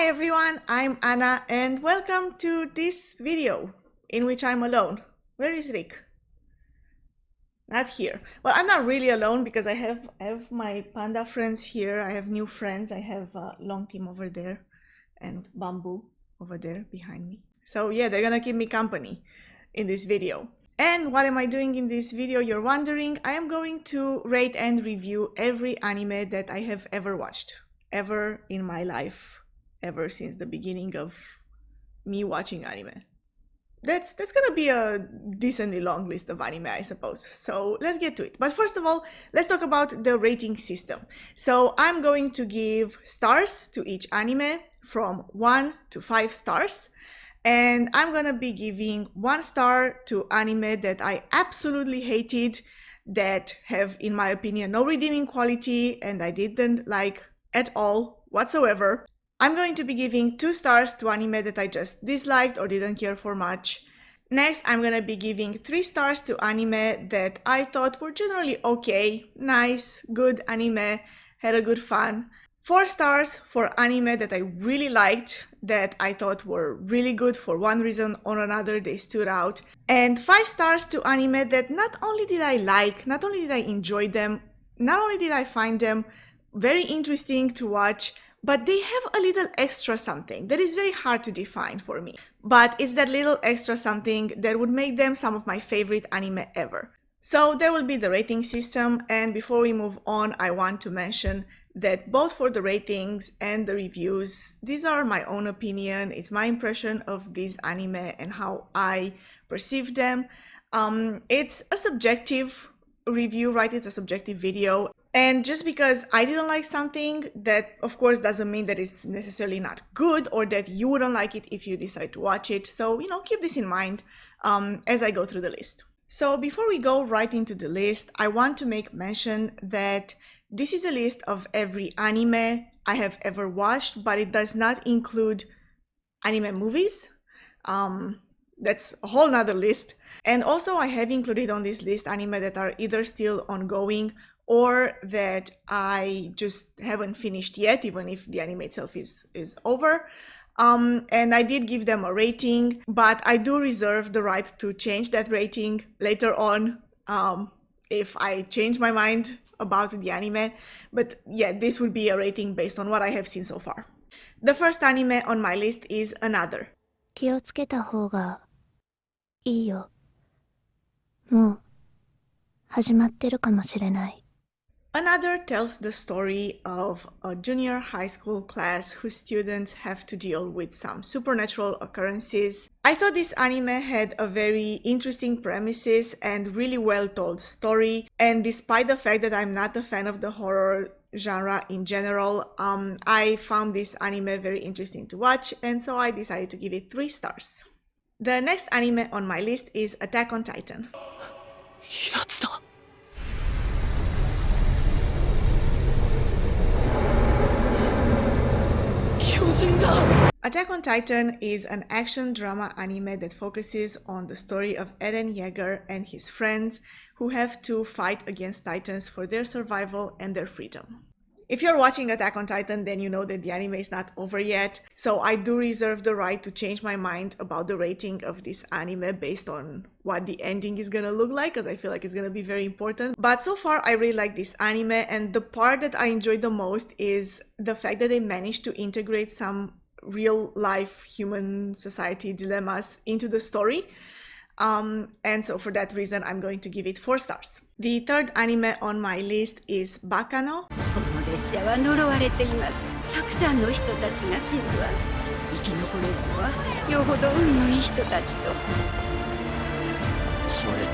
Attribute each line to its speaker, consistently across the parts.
Speaker 1: Hi everyone, I'm Anna and welcome to this video in which I'm alone. Where is Rick? Not here. Well, I'm not really alone because I have my panda friends here. I have new friends. I have Long Team over there and Bamboo over there behind me. So yeah, they're gonna keep me company in this video. And what am I doing in this video, you're wondering? I am going to rate and review every anime that I have ever watched, ever in my life, ever since the beginning of me watching anime. That's gonna be a decently long list of anime, I suppose. So let's get to it. But first of all, let's talk about the rating system. So I'm going to give stars to each anime from 1 to 5 stars. And I'm gonna be giving 1 star to anime that I absolutely hated, that have, in my opinion, no redeeming quality and I didn't like at all whatsoever. I'm going to be giving 2 stars to anime that I just disliked or didn't care for much. Next, I'm gonna be giving 3 stars to anime that I thought were generally okay, nice, good anime, had a good fun. 4 stars for anime that I really liked, that I thought were really good for one reason or another, they stood out. And 5 stars to anime that not only did I like, not only did I enjoy them, not only did I find them very interesting to watch, but they have a little extra something that is very hard to define for me. But it's that little extra something that would make them some of my favorite anime ever. So there will be the rating system, and before we move on, I want to mention that both for the ratings and the reviews, these are my own opinion. It's my impression of these anime and how I perceive them. It's a subjective review, right? It's a subjective video. And just because I didn't like something, that of course doesn't mean that it's necessarily not good or that you wouldn't like it if you decide to watch it. So, keep this in mind as I go through the list. So before we go right into the list, I want to make mention that this is a list of every anime I have ever watched, but it does not include anime movies. That's a whole nother list. And also I have included on this list anime that are either still ongoing or that I just haven't finished yet, even if the anime itself is over. And I did give them a rating, but I do reserve the right to change that rating later on if I change my mind about the anime. But yeah, this would be a rating based on what I have seen so far. The first anime on my list is Another.
Speaker 2: 気をつけた方がいいよ。もう始まってるかもしれない。
Speaker 1: Another tells the story of a junior high school class whose students have to deal with some supernatural occurrences. I thought this anime had a very interesting premises and really well told story, and despite the fact that I'm not a fan of the horror genre in general, I found this anime very interesting to watch, and so I decided to give it 3 stars. The next anime on my list is Attack on Titan.
Speaker 3: やつだ。
Speaker 1: Attack on Titan is an action drama anime that focuses on the story of Eren Yeager and his friends who have to fight against titans for their survival and their freedom. If you're watching Attack on Titan, then you know that the anime is not over yet, so I do reserve the right to change my mind about the rating of this anime based on what the ending is gonna look like, because I feel like it's gonna be very important. But so far, I really like this anime, and the part that I enjoyed the most is the fact that they managed to integrate some real-life human society dilemmas into the story. And so for that reason, I'm going to give it 4 stars. The third anime on my list is Baccano.
Speaker 4: この列車は呪われています。たくさんの人たちが死ぬわ。生き残れるのはよほど運のいい人たちと。それと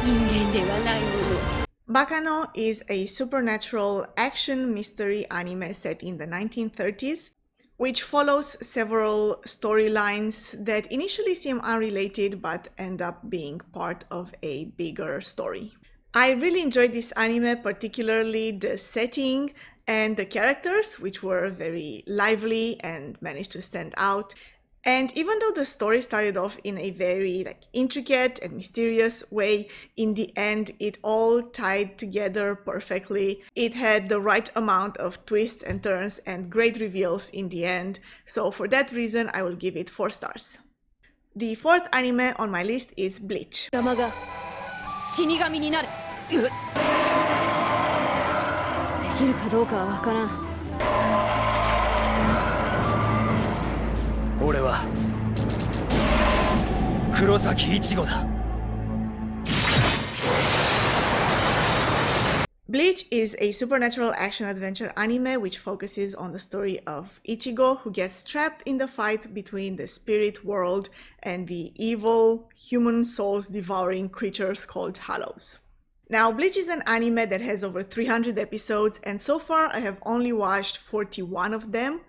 Speaker 4: 人間ではないもの。
Speaker 1: Baccano is a supernatural action mystery anime set in the 1930s, which follows several storylines that initially seem unrelated but end up being part of a bigger story. I really enjoyed this anime, particularly the setting and the characters, which were very lively and managed to stand out. And even though the story started off in a very intricate and mysterious way, in the end it all tied together perfectly. It had the right amount of twists and turns and great reveals in the end. So for that reason, I will give it 4 stars. The 4th anime on my list is Bleach.
Speaker 4: 様が死神になる。できるかどうかはわからん。
Speaker 3: 俺は黒崎一護だ。
Speaker 1: Bleach is a supernatural action-adventure anime which focuses on the story of Ichigo, who gets trapped in the fight between the spirit world and the evil human souls devouring creatures called Hollows. Now, Bleach is an anime that has over 300 episodes, and so far I have only watched 41 of them.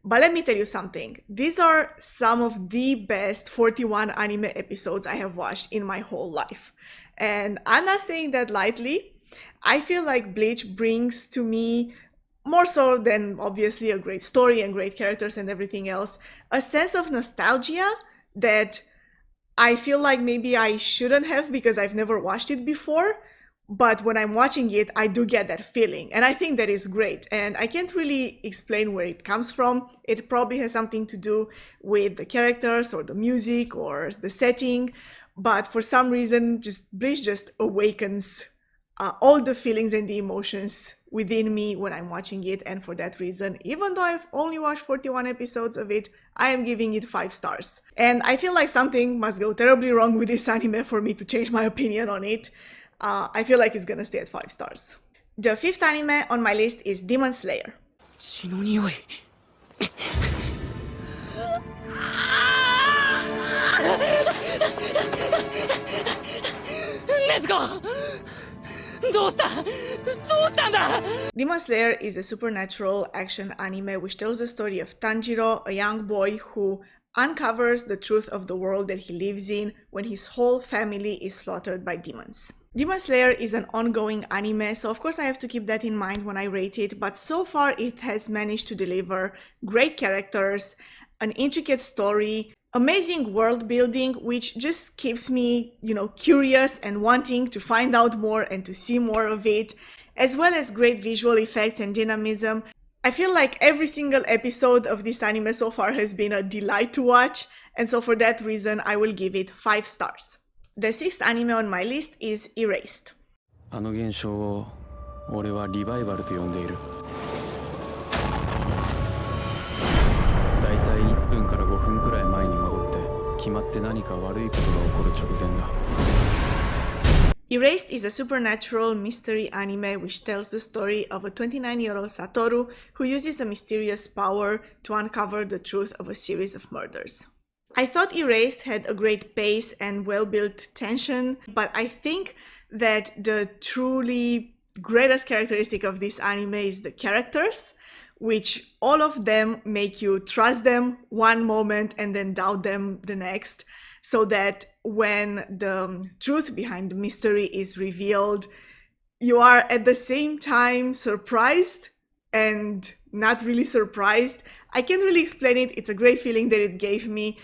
Speaker 1: But let me tell you something, these are some of the best 41 anime episodes I have watched in my whole life. And I'm not saying that lightly. I feel like Bleach brings to me, more so than obviously a great story and great characters and everything else, a sense of nostalgia that I feel like maybe I shouldn't have because I've never watched it before. But when I'm watching it, I do get that feeling, and I think that is great. And I can't really explain where it comes from. It probably has something to do with the characters or the music or the setting, but for some reason, Bleach just awakens all the feelings and the emotions within me when I'm watching it. And for that reason, even though I've only watched 41 episodes of it, I am giving it 5 stars. And I feel like something must go terribly wrong with this anime for me to change my opinion on it. I feel like it's gonna stay at 5 stars. The 5th anime on my list is Demon Slayer.
Speaker 3: 血の匂い。Let's go! どうしたんだ
Speaker 1: Demon Slayer is a supernatural action anime which tells the story of Tanjiro, a young boy who uncovers the truth of the world that he lives in when his whole family is slaughtered by demons. Demon Slayer is an ongoing anime, so of course I have to keep that in mind when I rate it, but so far it has managed to deliver great characters, an intricate story, amazing world building, which just keeps me, curious and wanting to find out more and to see more of it, as well as great visual effects and dynamism. I feel like every single episode of this anime so far has been a delight to watch, and so for that reason I will give it 5 stars. The 6th anime on my list is Erased.
Speaker 3: あの現象を俺はリバイバルと呼んでいる。だいたい1分から5分くらい前に戻って決まって何か悪いことが起こる直前だ。
Speaker 1: Erased is a supernatural mystery anime which tells the story of a 29-year-old Satoru who uses a mysterious power to uncover the truth of a series of murders. I thought Erased had a great pace and well-built tension, but I think that the truly greatest characteristic of this anime is the characters, which all of them make you trust them one moment and then doubt them the next, so that when the truth behind the mystery is revealed, you are at the same time surprised and not really surprised. I can't really explain it. It's a great feeling that it gave me.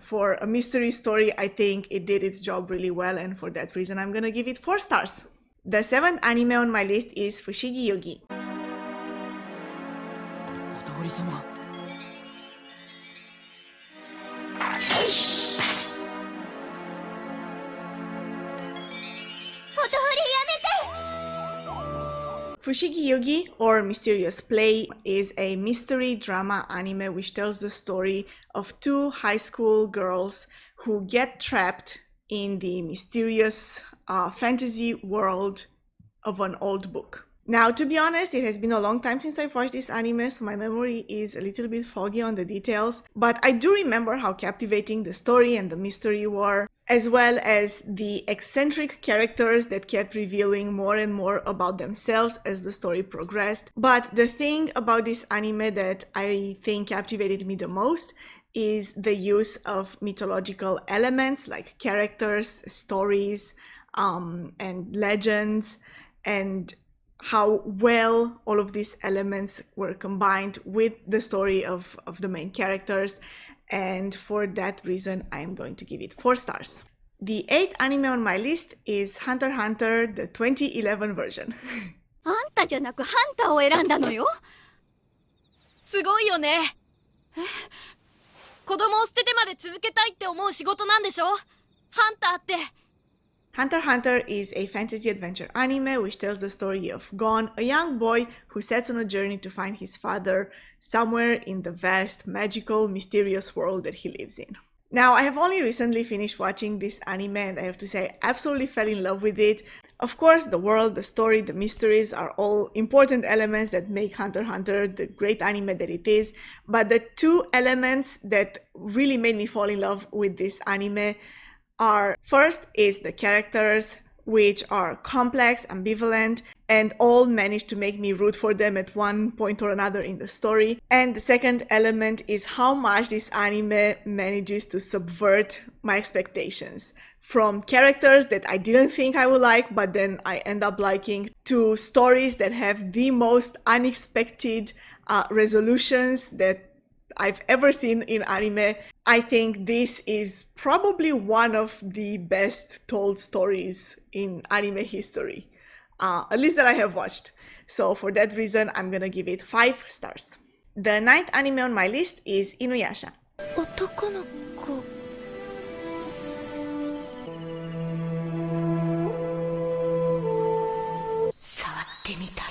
Speaker 1: For a mystery story, I think it did its job really well, and for that reason I'm gonna give it 4 stars. The 7th anime on my list is Fushigi Yuugi.
Speaker 3: お通り様。
Speaker 1: Fushigi Yuugi, or Mysterious Play, is a mystery drama anime which tells the story of 2 high school girls who get trapped in the mysterious fantasy world of an old book. Now, to be honest, it has been a long time since I've watched this anime, so my memory is a little bit foggy on the details, but I do remember how captivating the story and the mystery were, as well as the eccentric characters that kept revealing more and more about themselves as the story progressed. But the thing about this anime that I think captivated me the most is the use of mythological elements like characters, stories, and legends, and how well all of these elements were combined with the story of the main characters. and for that reason I'm going to give it 4 stars. The 8th anime on my list is Hunter x Hunter, the 2011 version.
Speaker 5: あんたじゃなくハンターを選んだのよ。すごいよね。子供を捨ててまで続けたいって思う仕事なんでしょ？ハンターって。
Speaker 1: Hunter x Hunter is a fantasy adventure anime which tells the story of Gon, a young boy who sets on a journey to find his father somewhere in the vast, magical, mysterious world that he lives in. Now, I have only recently finished watching this anime and I have to say I absolutely fell in love with it. Of course, the world, the story, the mysteries are all important elements that make Hunter x Hunter the great anime that it is, but the 2 elements that really made me fall in love with this anime are, first is the characters, which are complex, ambivalent, and all manage to make me root for them at one point or another in the story. And the second element is how much this anime manages to subvert my expectations. From characters that I didn't think I would like, but then I end up liking, to stories that have the most unexpected resolutions that I've ever seen in anime. I think this is probably one of the best told stories in anime history, at least that I have watched. So for that reason, I'm gonna give it 5 stars. The 9th anime on my list is InuYasha.
Speaker 2: 男の子。触ってみたい。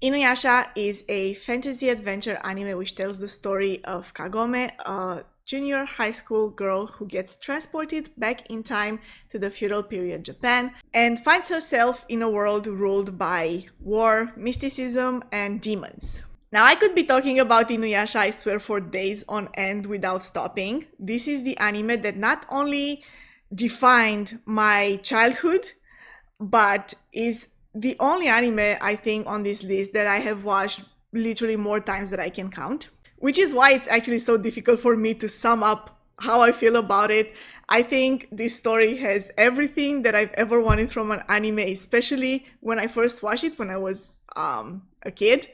Speaker 1: InuYasha is a fantasy adventure anime which tells the story of Kagome, a junior high school girl who gets transported back in time to the feudal period Japan and finds herself in a world ruled by war, mysticism, and demons. Now, I could be talking about InuYasha, I swear, for days on end without stopping. This is the anime that not only defined my childhood, but is the only anime, I think, on this list that I have watched literally more times than I can count, which is why it's actually so difficult for me to sum up how I feel about it. I think this story has everything that I've ever wanted from an anime, especially when I first watched it when I was a kid.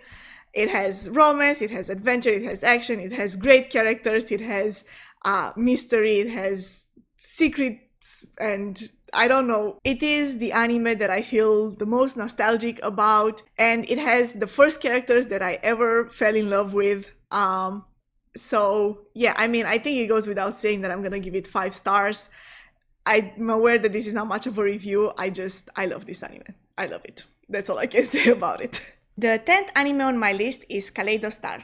Speaker 1: It has romance, it has adventure, it has action, it has great characters, it has mystery, it has secrets, and I don't know. It is the anime that I feel the most nostalgic about, and it has the first characters that I ever fell in love with. So yeah, I mean, I think it goes without saying that I'm gonna give it 5 stars. I'm aware that this is not much of a review. I love this anime. I love it. That's all I can say about it. The 10th anime on my list is Kaleido Star.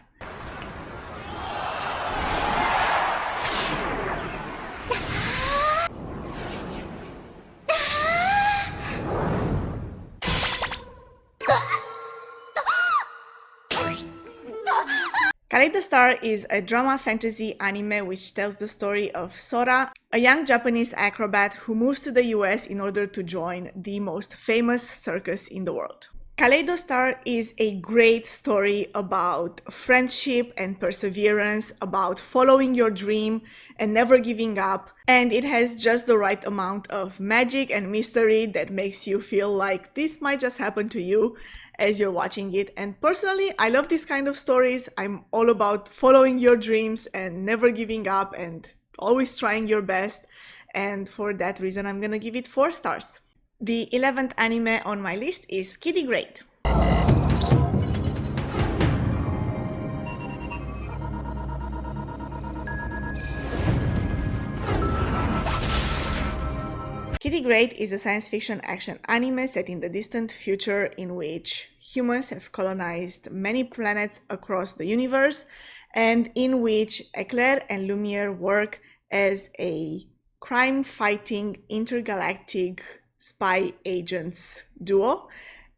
Speaker 1: Kaleido Star is a drama fantasy anime which tells the story of Sora, a young Japanese acrobat who moves to the US in order to join the most famous circus in the world. Kaleido Star is a great story about friendship and perseverance, about following your dream and never giving up, and it has just the right amount of magic and mystery that makes you feel like this might just happen to you as you're watching it. And personally, I love this kind of stories. I'm all about following your dreams and never giving up and always trying your best, and for that reason I'm gonna give it 4 stars. The 11th anime on my list is Kiddy Grade. Kiddy Grade is a science fiction action anime set in the distant future in which humans have colonized many planets across the universe, and in which Eclair and Lumiere work as a crime-fighting intergalactic spy agents duo,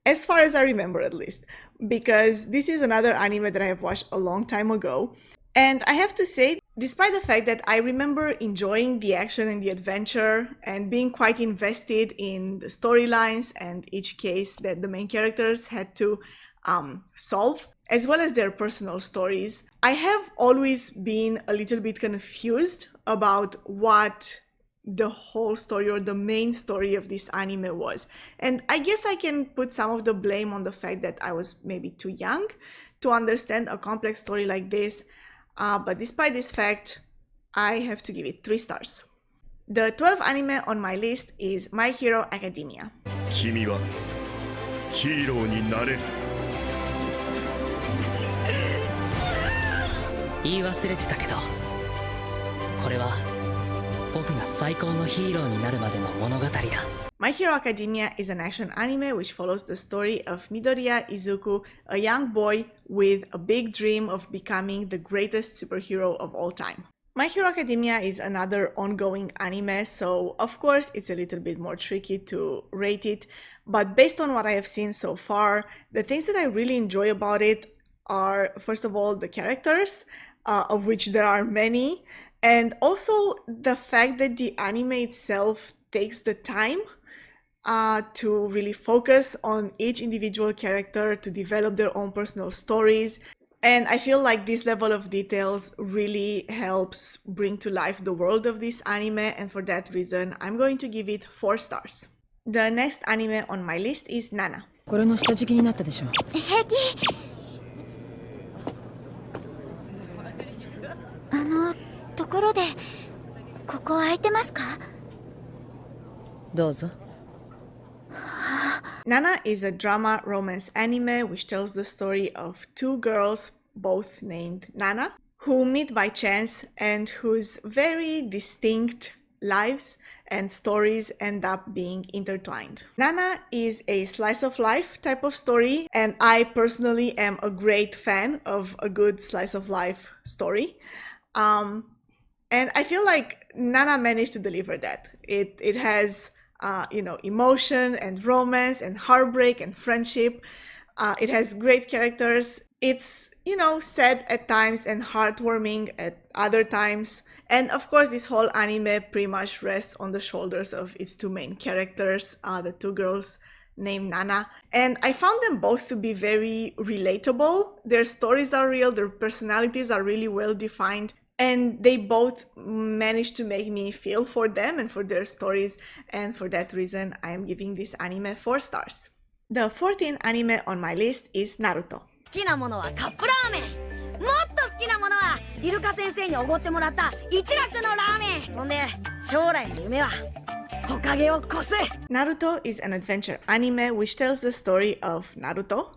Speaker 1: as far as I remember at least, because this is another anime that I have watched a long time ago. And I have to say, despite the fact that I remember enjoying the action and the adventure and being quite invested in the storylines and each case that the main characters had to solve, as well as their personal stories, I have always been a little bit confused about what the whole story or the main story of this anime was. And I guess I can put some of the blame on the fact that I was maybe too young to understand a complex story like this. But despite this fact, I have to give it 3 stars. The 12th anime on my list is My Hero Academia.
Speaker 6: 君はヒーローになれる。
Speaker 7: 言い忘れてたけど、これは僕が最高のヒーローになるまでの物語だ。
Speaker 1: My Hero Academia is an action anime which follows the story of Midoriya Izuku, a young boy with a big dream of becoming the greatest superhero of all time. My Hero Academia is another ongoing anime, so of course it's a little bit more tricky to rate it, but based on what I have seen so far, the things that I really enjoy about it are, first of all, the characters, of which there are many, and also the fact that the anime itself takes the time to really focus on each individual character, to develop their own personal stories. And I feel like this level of details really helps bring to life the world of this anime, and for that reason, I'm going to give it 4 stars. The next anime on my list is Nana.
Speaker 7: これの下敷きになったでしょ。
Speaker 2: 平気。ところでここ空いてますか？
Speaker 7: どうぞ。
Speaker 1: Nana is a drama romance anime which tells the story of 2 girls, both named Nana, who meet by chance and whose very distinct lives and stories end up being intertwined. Nana is a slice of life type of story, and I personally am a great fan of a good slice of life story. And I feel like Nana managed to deliver that. It has emotion and romance and heartbreak and friendship. It has great characters. It's, sad at times and heartwarming at other times. And of course, this whole anime pretty much rests on the shoulders of its 2 main characters, the 2 girls named Nana. And I found them both to be very relatable. Their stories are real, their personalities are really well defined. And they both managed to make me feel for them and for their stories, and for that reason I am giving this anime 4 stars. The 14th anime on my list is Naruto.
Speaker 5: 好きなものはカップラーメン。もっと好きなものはイルカ先生におごってもらった一楽のラーメン。そんで将来の夢は木陰を越す。
Speaker 1: Naruto is an adventure anime which tells the story of Naruto,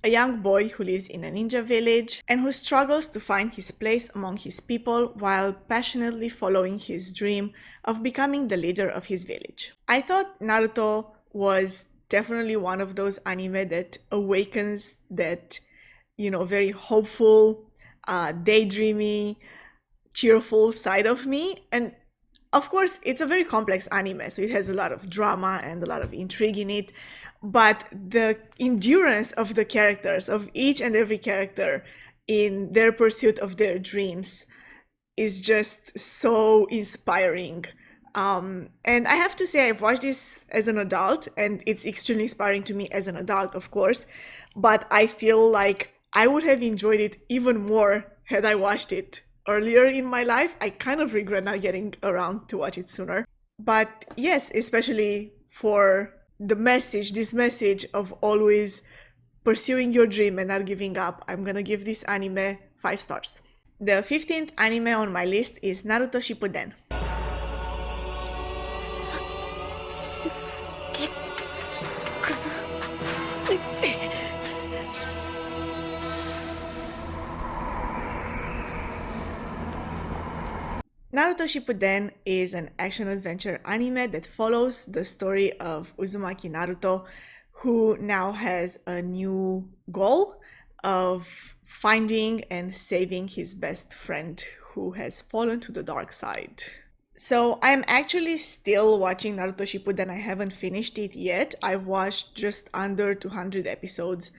Speaker 1: a young boy who lives in a ninja village and who struggles to find his place among his people while passionately following his dream of becoming the leader of his village. I thought Naruto was definitely one of those anime that awakens that, very hopeful, daydreamy, cheerful side of me. And of course, it's a very complex anime, so it has a lot of drama and a lot of intrigue in it. But the endurance of the characters, of each and every character in their pursuit of their dreams, is just so inspiring. And I have to say, I've watched this as an adult, and it's extremely inspiring to me as an adult, of course. But I feel like I would have enjoyed it even more had I watched it earlier in my life. I kind of regret not getting around to watch it sooner. But yes, especially for this message of always pursuing your dream and not giving up, I'm gonna give this anime 5 stars. The 15th anime on my list is Naruto Shippuden. Naruto Shippuden is an action-adventure anime that follows the story of Uzumaki Naruto, who now has a new goal of finding and saving his best friend who has fallen to the dark side. So I'm actually still watching Naruto Shippuden. I haven't finished it yet. I've watched just under 200 episodes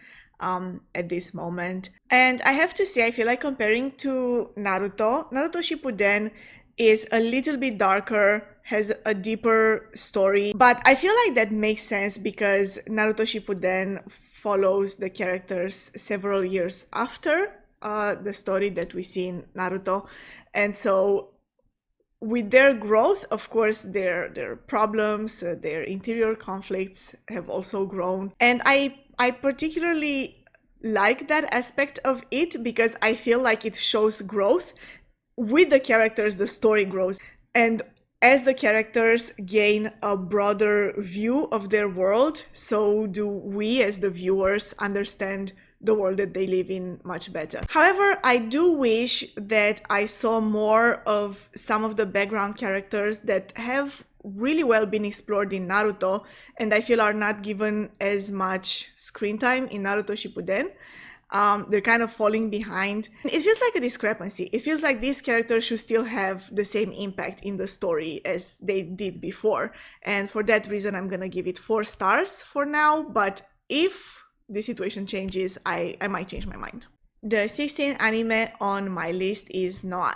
Speaker 1: at this moment. And I have to say, I feel like comparing to Naruto Shippuden is a little bit darker, has a deeper story, but I feel like that makes sense because Naruto Shippuden follows the characters several years after the story that we see in Naruto, and so with their growth, of course, their problems, their interior conflicts have also grown. And I particularly like that aspect of it because I feel like it shows growth. With the characters, the story grows. And as the characters gain a broader view of their world, so do we as the viewers understand the world that they live in much better. However, I do wish that I saw more of some of the background characters that have really well been explored in Naruto and I feel are not given as much screen time in Naruto Shippuden. They're kind of falling behind. It feels like a discrepancy. It feels like these characters should still have the same impact in the story as they did before. And for that reason, I'm gonna give it 4 stars for now, but if the situation changes, I might change my mind. The 16th anime on my list is Noir.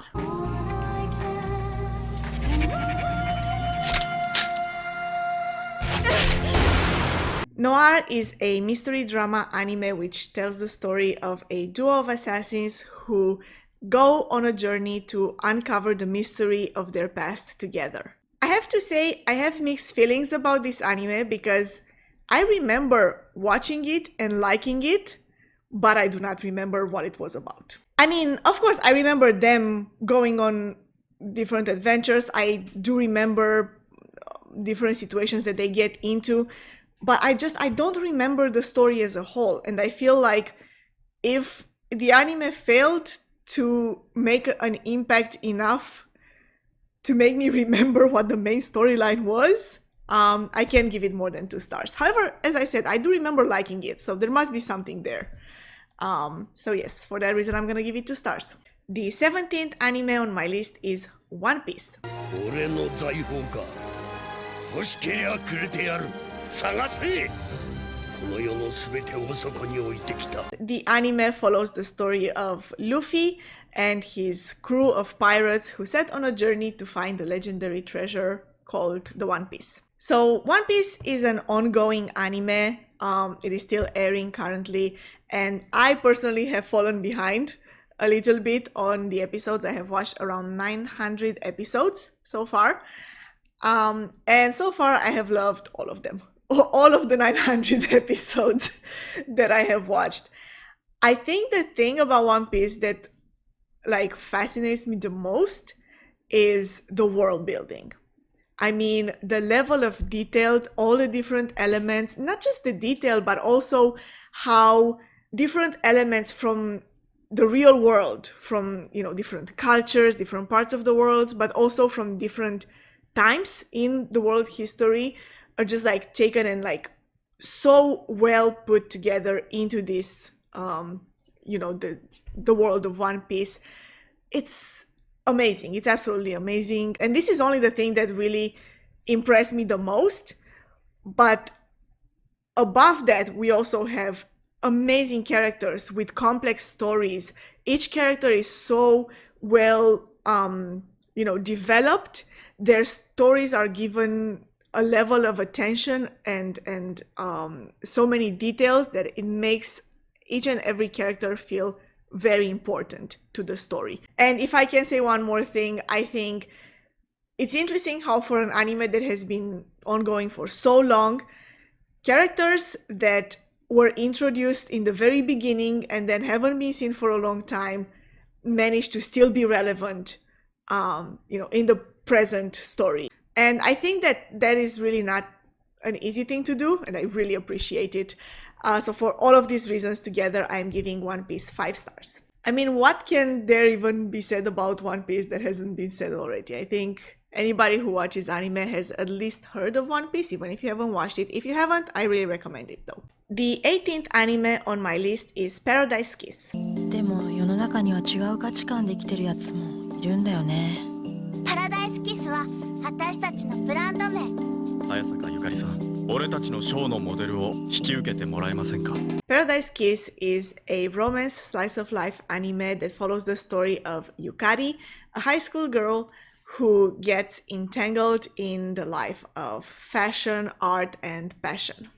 Speaker 1: Noir is a mystery drama anime which tells the story of a duo of assassins who go on a journey to uncover the mystery of their past together. I have to say, I have mixed feelings about this anime because I remember watching it and liking it, but I do not remember what it was about. I mean, of course, I remember them going on different adventures. I do remember different situations that they get into, but I don't remember the story as a whole. And I feel like if the anime failed to make an impact enough to make me remember what the main storyline was, I can't give it more than 2 stars. However, as I said, I do remember liking it, so there must be something there. So yes, for that reason, I'm gonna give it 2 stars. The 17th anime on my list is One Piece. The anime follows the story of Luffy and his crew of pirates who set on a journey to find the legendary treasure called the One Piece. So One Piece is an ongoing anime. It is still airing currently, and I personally have fallen behind a little bit on the episodes. I have watched around 900 episodes so far, and so far I have loved all of them. All of the 900 episodes that I have watched. I think the thing about One Piece that like fascinates me the most is the world building. I mean, the level of detail, all the different elements, not just the detail, but also how different elements from the real world, from, you know, different cultures, different parts of the world, but also from different times in the world history are just like taken and like so well put together into this, you know, the world of One Piece. It's amazing. It's absolutely amazing. And this is only the thing that really impressed me the most. But above that, we also have amazing characters with complex stories. Each character is so well, you know, developed. Their stories are given a level of attention and so many details that it makes each and every character feel very important to the story. And if I can say one more thing, I think it's interesting how for an anime that has been ongoing for so long, characters that were introduced in the very beginning and then haven't been seen for a long time managed to still be relevant, you know, in the present story. And I think that is really not an easy thing to do, and I really appreciate it. So for all of these reasons together, I'm giving One Piece 5 stars. I mean, what can there even be said about One Piece that hasn't been said already? I think anybody who watches anime has at least heard of One Piece, even if you haven't watched it. If you haven't, I really recommend it though. The 18th anime on my list is Paradise Kiss.
Speaker 8: でも世の中には違う価値観で生きてるやつもいるんだよね。パラダイスキスは私たちのブランド名。
Speaker 9: 早坂ゆかりさん、俺たちのショーのモデルを引き受けてもらえませんか?
Speaker 1: Paradise Kiss is a romance slice of life anime that follows the story of Yukari, a high school girl who gets entangled in the life of fashion, art, and passion.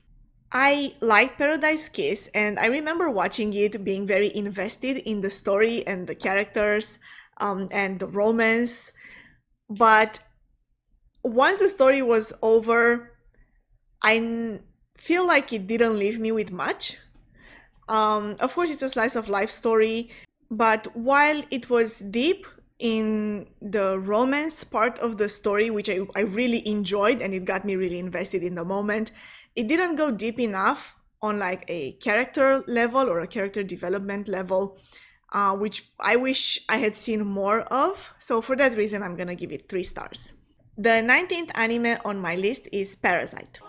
Speaker 1: I liked Paradise Kiss, and I remember watching it being very invested in the story and the characters and the romance. but once the story was over, I feel like it didn't leave me with much. Of course, it's a slice of life story, but while it was deep in the romance part of the story, which I really enjoyed and it got me really invested in the moment, it didn't go deep enough on like a character level or a character development level, which I wish I had seen more of. So for that reason, I'm gonna give it 3 stars. The 19th anime on my list is Parasyte.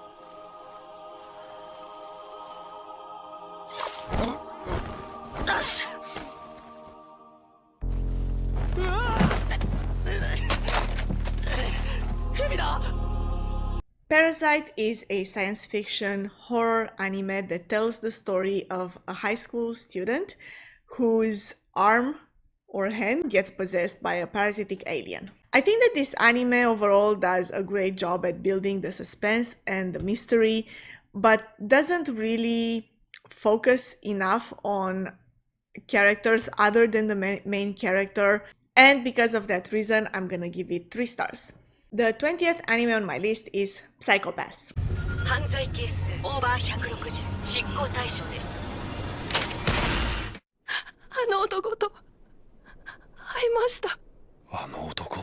Speaker 1: Parasyte is a science fiction horror anime that tells the story of a high school student whose arm or hand gets possessed by a parasitic alien. I think that this anime overall does a great job at building the suspense and the mystery, but doesn't really focus enough on characters other than the main character, and because of that reason, I'm gonna give it 3 stars. The 20th anime on my list is Psycho-Pass.
Speaker 5: 犯罪係数オーバー160執行対象です。あの男と会いました。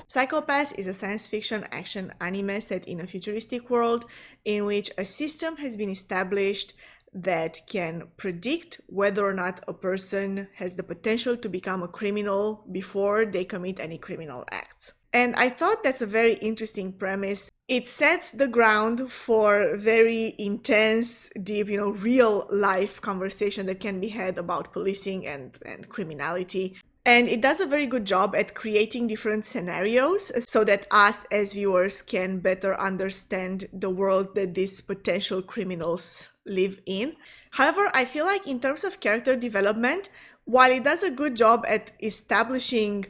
Speaker 1: Psycho-Pass is a science fiction action anime set in a futuristic world in which a system has been established that can predict whether or not a person has the potential to become a criminal before they commit any criminal acts. And I thought that's a very interesting premise. It sets the ground for very intense, deep, real life conversation that can be had about policing and criminality. And it does a very good job at creating different scenarios so that us as viewers can better understand the world that these potential criminals live in. However, I feel like in terms of character development, while it does a good job at establishing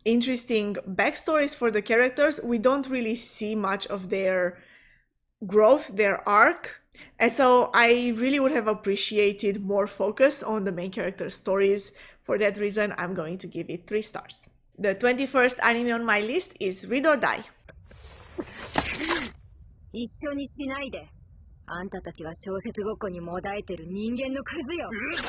Speaker 1: interesting backstories for the characters, we don't really see much of their growth, their arc. And so I really would have appreciated more focus on the main character stories. For that reason, I'm going to give it 3 stars. The 21st anime on my list is Read or Die.
Speaker 5: 一緒にしないで。あんたたちは小説ごっこにもだえてる人間のクズよ。うるさい。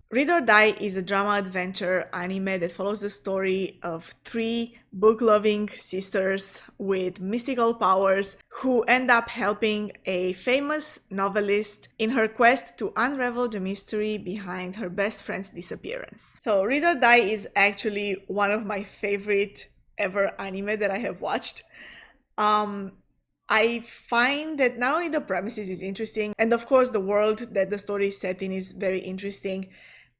Speaker 1: Read or Die is a drama adventure anime that follows the story of 3 book-loving sisters with mystical powers who end up helping a famous novelist in her quest to unravel the mystery behind her best friend's disappearance. So Read or Die is actually one of my favorite ever anime that I have watched. I find that not only the premises is interesting, and of course the world that the story is set in is very interesting,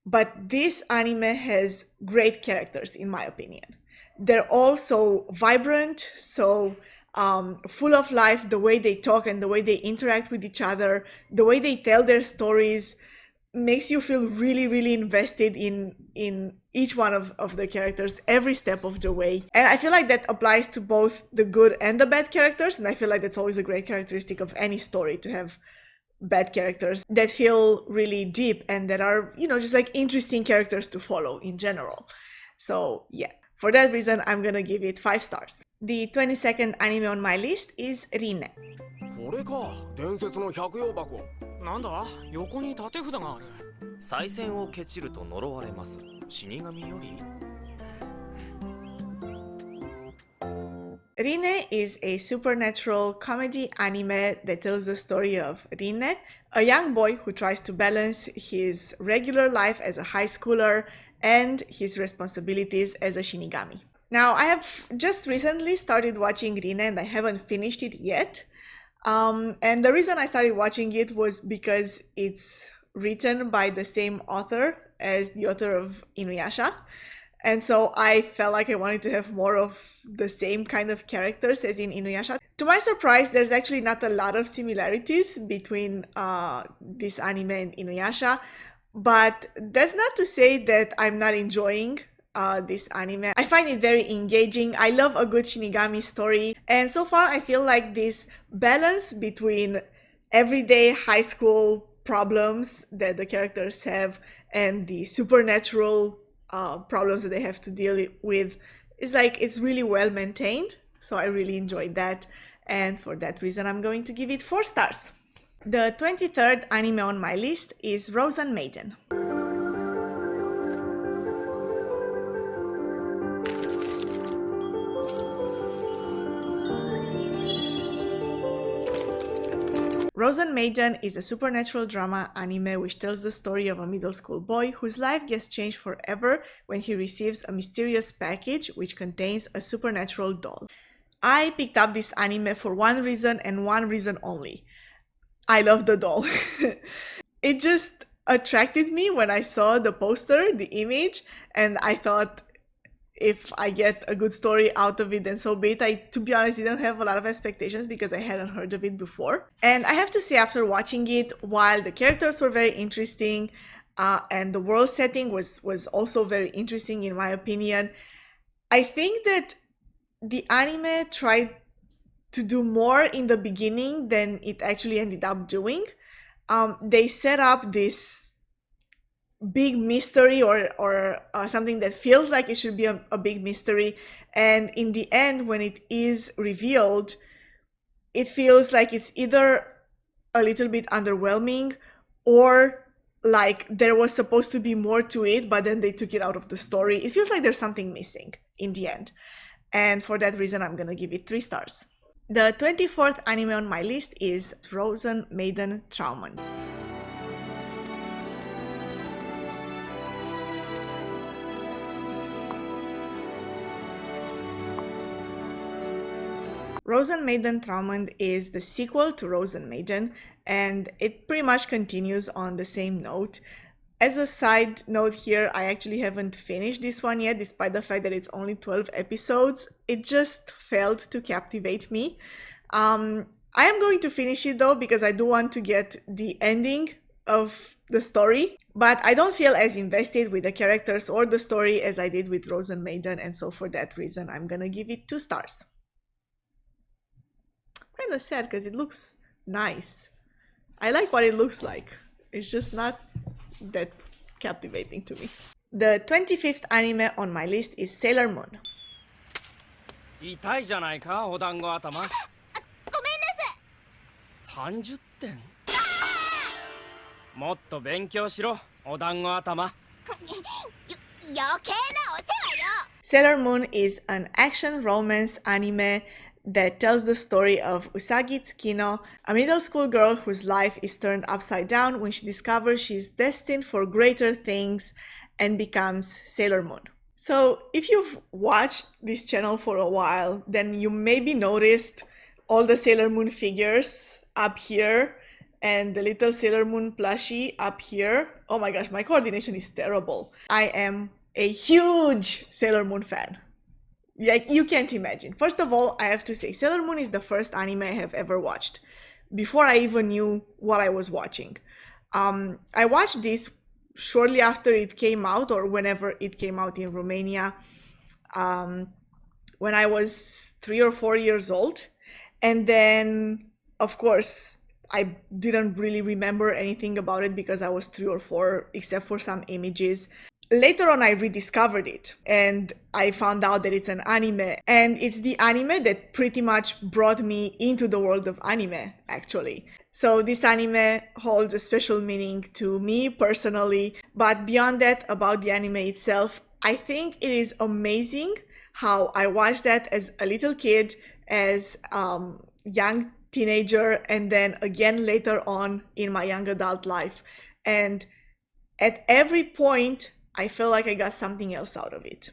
Speaker 1: but this anime has great characters, in my opinion. They're all so vibrant, so full of life, the way they talk and the way they interact with each other, the way they tell their stories makes you feel really, really invested in each one of the characters every step of the way. And I feel like that applies to both the good and the bad characters, and I feel like that's always a great characteristic of any story, to have bad characters that feel really deep and that are, just like interesting characters to follow in general. So yeah, for that reason, I'm gonna give it 5 stars. The 22nd anime on my list is Rin-ne.
Speaker 10: これか、伝説の百葉箱。なんだ、横に縦札がある。再戦をケチると呪われます。死神より。
Speaker 1: Rin-ne is a supernatural comedy anime that tells the story of Rin-ne, a young boy who tries to balance his regular life as a high schooler and his responsibilities as a shinigami. Now, I have just recently started watching Rin-ne and I haven't finished it yet. And the reason I started watching it was because it's written by the same author as the author of InuYasha. And so I felt like I wanted to have more of the same kind of characters as in InuYasha. To my surprise, there's actually not a lot of similarities between this anime and InuYasha. But that's not to say that I'm not enjoying this anime. I find it very engaging. I love a good Shinigami story. And so far, I feel like this balance between everyday high school problems that the characters have and the supernatural problems that they have to deal with. It's really well maintained, so I really enjoyed that, and for that reason I'm going to give it 4 stars. The 23rd anime on my list is Rozen Maiden. Rozen Maiden is a supernatural drama anime which tells the story of a middle school boy whose life gets changed forever when he receives a mysterious package which contains a supernatural doll. I picked up this anime for one reason and one reason only. I love the doll. It just attracted me when I saw the poster, the image, and I thought, if I get a good story out of it, then so be it. I, to be honest, didn't have a lot of expectations because I hadn't heard of it before. And I have to say, after watching it, while the characters were very interesting and the world setting was also very interesting in my opinion, I think that the anime tried to do more in the beginning than it actually ended up doing. They set up this big mystery or something that feels like it should be a big mystery, and in the end when it is revealed, it feels like it's either a little bit underwhelming or like there was supposed to be more to it but then they took it out of the story. It feels like there's something missing in the end, and for that reason I'm gonna give it 3 stars. The 24th anime on my list is Rozen Maiden Träumend. Rozen Maiden Träumend is the sequel to Rozen Maiden, and it pretty much continues on the same note. As a side note here, I actually haven't finished this one yet, despite the fact that it's only 12 episodes. It just failed to captivate me. I am going to finish it though, because I do want to get the ending of the story, but I don't feel as invested with the characters or the story as I did with Rozen Maiden, and so for that reason I'm gonna give it 2 stars. Kind of sad because it looks nice. I like what it looks like. It's just not that captivating to me. The 25th anime on my list is Sailor Moon.
Speaker 10: 痛いじゃないか、お団子頭。ごめんなさい。30点。もっと勉強しろ、お団子頭。余計なお世話よ。
Speaker 1: Sailor Moon is an action romance anime that tells the story of Usagi Tsukino, a middle school girl whose life is turned upside down when she discovers she is destined for greater things and becomes Sailor Moon. So if you've watched this channel for a while, then you maybe noticed all the Sailor Moon figures up here and the little Sailor Moon plushie up here. Oh my gosh, my coordination is terrible. I am a huge Sailor Moon fan. Like, you can't imagine. First of all, I have to say, Sailor Moon is the first anime I have ever watched, before I even knew what I was watching. I watched this shortly after it came out, or whenever it came out in Romania, when I was 3 or 4 years old. And then, of course, I didn't really remember anything about it because I was 3 or 4, except for some images. Later on, I rediscovered it and I found out that it's an anime, and it's the anime that pretty much brought me into the world of anime, actually. So this anime holds a special meaning to me personally, but beyond that, about the anime itself, I think it is amazing how I watched that as a little kid, as young teenager, and then again later on in my young adult life. And at every point, I feel like I got something else out of it.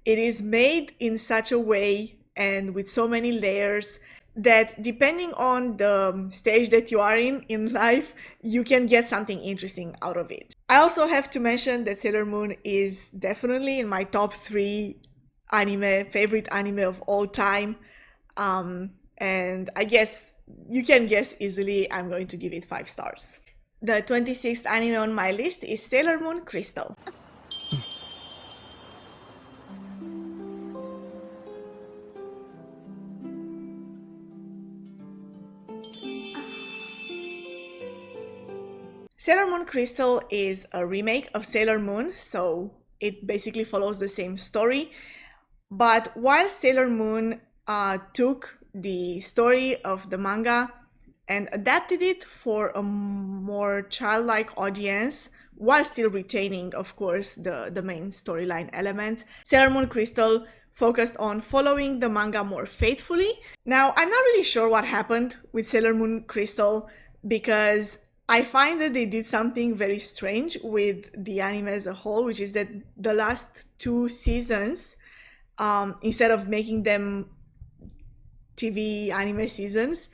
Speaker 1: It is made in such a way and with so many layers that depending on the stage that you are in life, you can get something interesting out of it. I also have to mention that Sailor Moon is definitely in my top 3 favorite anime of all time. And I guess you can guess easily, I'm going to give it 5 stars. The 26th anime on my list is Sailor Moon Crystal. Sailor Moon Crystal is a remake of Sailor Moon, so it basically follows the same story. But while Sailor Moon took the story of the manga and adapted it for a more childlike audience, while still retaining, of course, the main storyline elements, Sailor Moon Crystal focused on following the manga more faithfully. Now, I'm not really sure what happened with Sailor Moon Crystal because I find that they did something very strange with the anime as a whole, which is that the last 2 seasons, instead of making them TV anime seasons,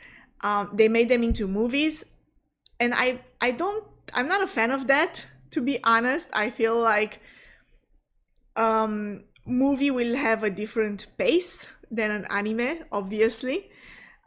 Speaker 1: they made them into movies. And I'm not a fan of that, to be honest. I feel like movie will have a different pace than an anime, obviously,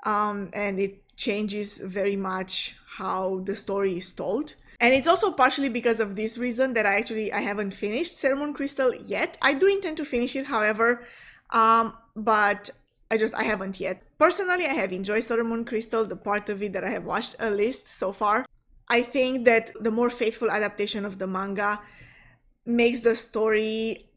Speaker 1: and it changes very much how the story is told. And it's also partially because of this reason that I haven't finished Sailor Moon Crystal yet. I do intend to finish it, however, but I haven't yet. Personally, I have enjoyed Sailor Moon Crystal, the part of it that I have watched at least so far. I think that the more faithful adaptation of the manga makes the story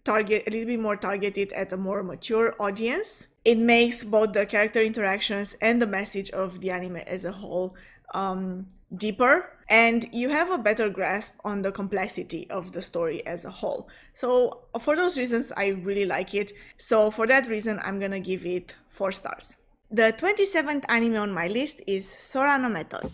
Speaker 1: a little bit more targeted at a more mature audience. It makes both the character interactions and the message of the anime as a whole deeper, and you have a better grasp on the complexity of the story as a whole. So for those reasons, I really like it. So for that reason, I'm gonna give it 4 stars. The 27th anime on my list is Sora no Method.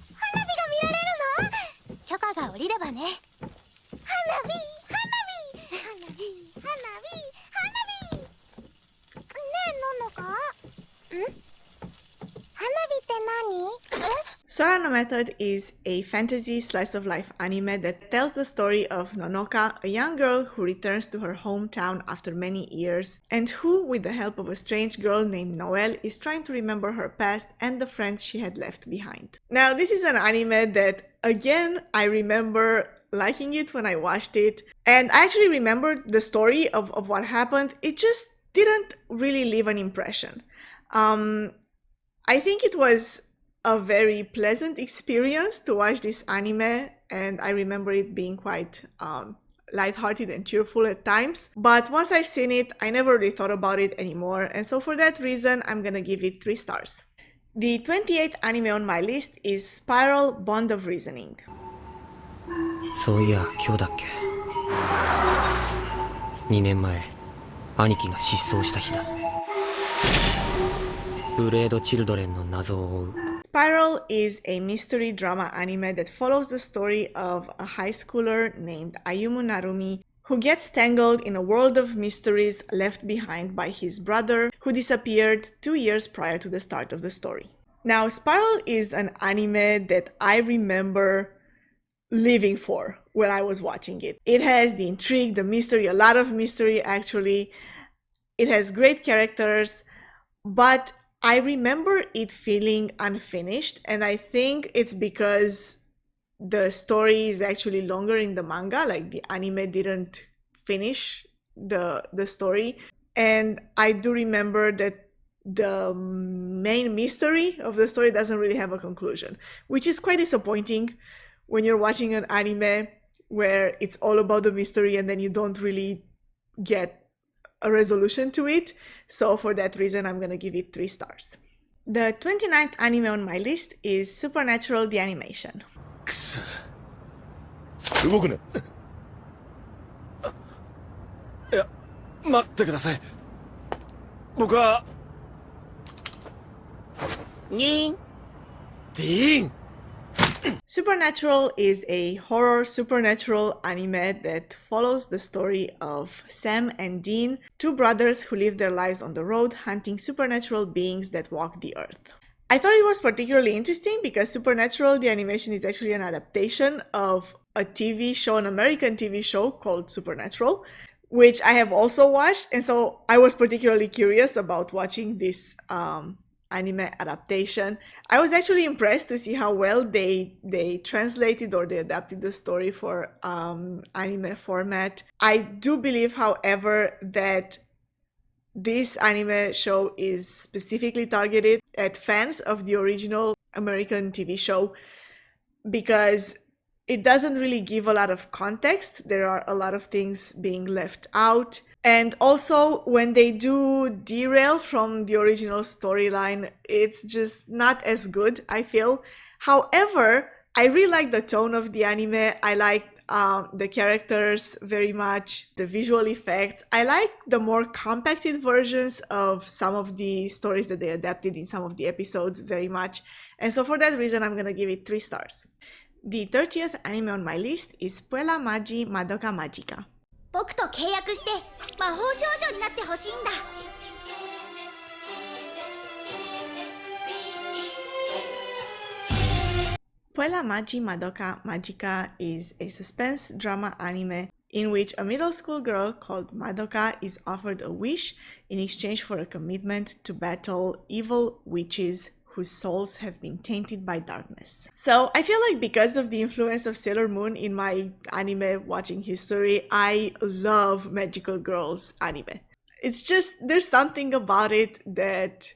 Speaker 1: Sora no Method is a fantasy slice-of-life anime that tells the story of Nonoka, a young girl who returns to her hometown after many years, and who, with the help of a strange girl named Noelle, is trying to remember her past and the friends she had left behind. Now, this is an anime that, again, I remember liking it when I watched it, and I actually remembered the story of what happened. It just didn't really leave an impression. I think it was a very pleasant experience to watch this anime, and I remember it being quite lighthearted and cheerful at times. But once I've seen it, I never really thought about it anymore, and so for that reason, I'm gonna give it 3 stars. The 28th anime on my list is Spiral Bond of Reasoning.
Speaker 11: そういや今日だっけ2年前兄貴が失踪した日だブレードチルドレンの謎を追う
Speaker 1: Spiral is a mystery drama anime that follows the story of a high schooler named Ayumu Narumi who gets tangled in a world of mysteries left behind by his brother who disappeared 2 years prior to the start of the story. Now, Spiral is an anime that I remember living for when I was watching it. It has the intrigue, the mystery, a lot of mystery actually. It has great characters, but I remember it feeling unfinished, and I think it's because the story is actually longer in the manga, like the anime didn't finish the story. And I do remember that the main mystery of the story doesn't really have a conclusion, which is quite disappointing when you're watching an anime where it's all about the mystery and then you don't really get a resolution to it. So for that reason, I'm gonna give it 3 stars. The 29th anime on my list is Supernatural the Animation.
Speaker 6: くそ動くな。いや待ってください。僕はニーンディーン
Speaker 1: Supernatural is a horror supernatural anime that follows the story of Sam and Dean, 2 brothers who live their lives on the road hunting supernatural beings that walk the earth. I thought it was particularly interesting because Supernatural the Animation is actually an adaptation of a TV show, an American TV show called Supernatural, which I have also watched, and so I was particularly curious about watching this anime adaptation. I was actually impressed to see how well they translated or they adapted the story for anime format. I do believe, however, that this anime show is specifically targeted at fans of the original American TV show because It doesn't really give a lot of context. There are a lot of things being left out. And also, when they do derail from the original storyline, it's just not as good, I feel. However, I really like the tone of the anime. I like the characters very much, the visual effects. I like the more compacted versions of some of the stories that they adapted in some of the episodes very much. And so for that reason, I'm gonna give it 3 stars. The 30th anime on my list is Puella Magi Madoka Magica.
Speaker 2: 僕と契約して魔法少女になってほしいんだ。
Speaker 1: Puella Magi Madoka Magica is a suspense drama anime in which a middle school girl called Madoka is offered a wish in exchange for a commitment to battle evil witches whose souls have been tainted by darkness. So I feel like because of the influence of Sailor Moon in my anime watching history, I love magical girls anime. It's just, there's something about it that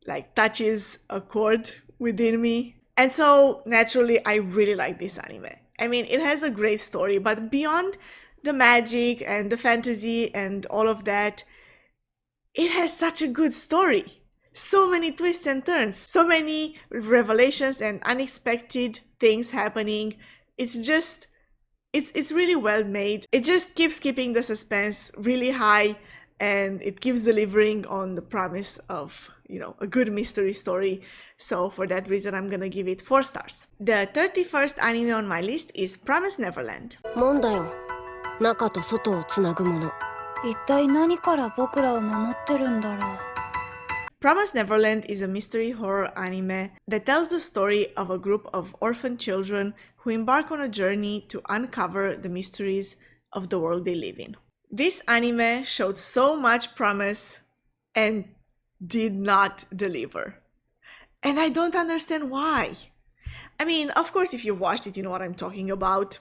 Speaker 1: like touches a chord within me. And so naturally, I really like this anime. I mean, it has a great story, but beyond the magic and the fantasy and all of that, it has such a good story. So many twists and turns, so many revelations and unexpected things happening. It's just, it's really well made. It just keeps keeping the suspense really high, and it keeps delivering on the promise of, you know, a good mystery story. So for that reason, I'm gonna give it 4 stars. The 31st anime on my list is Promised Neverland.
Speaker 12: 門だよ。中と外をつなぐもの。
Speaker 8: 一体何から僕らを守ってるんだろう。
Speaker 1: Promised Neverland is a mystery horror anime that tells the story of a group of orphan children who embark on a journey to uncover the mysteries of the world they live in. This anime showed so much promise and did not deliver. And I don't understand why. I mean, of course, if you've watched it, you know what I'm talking about.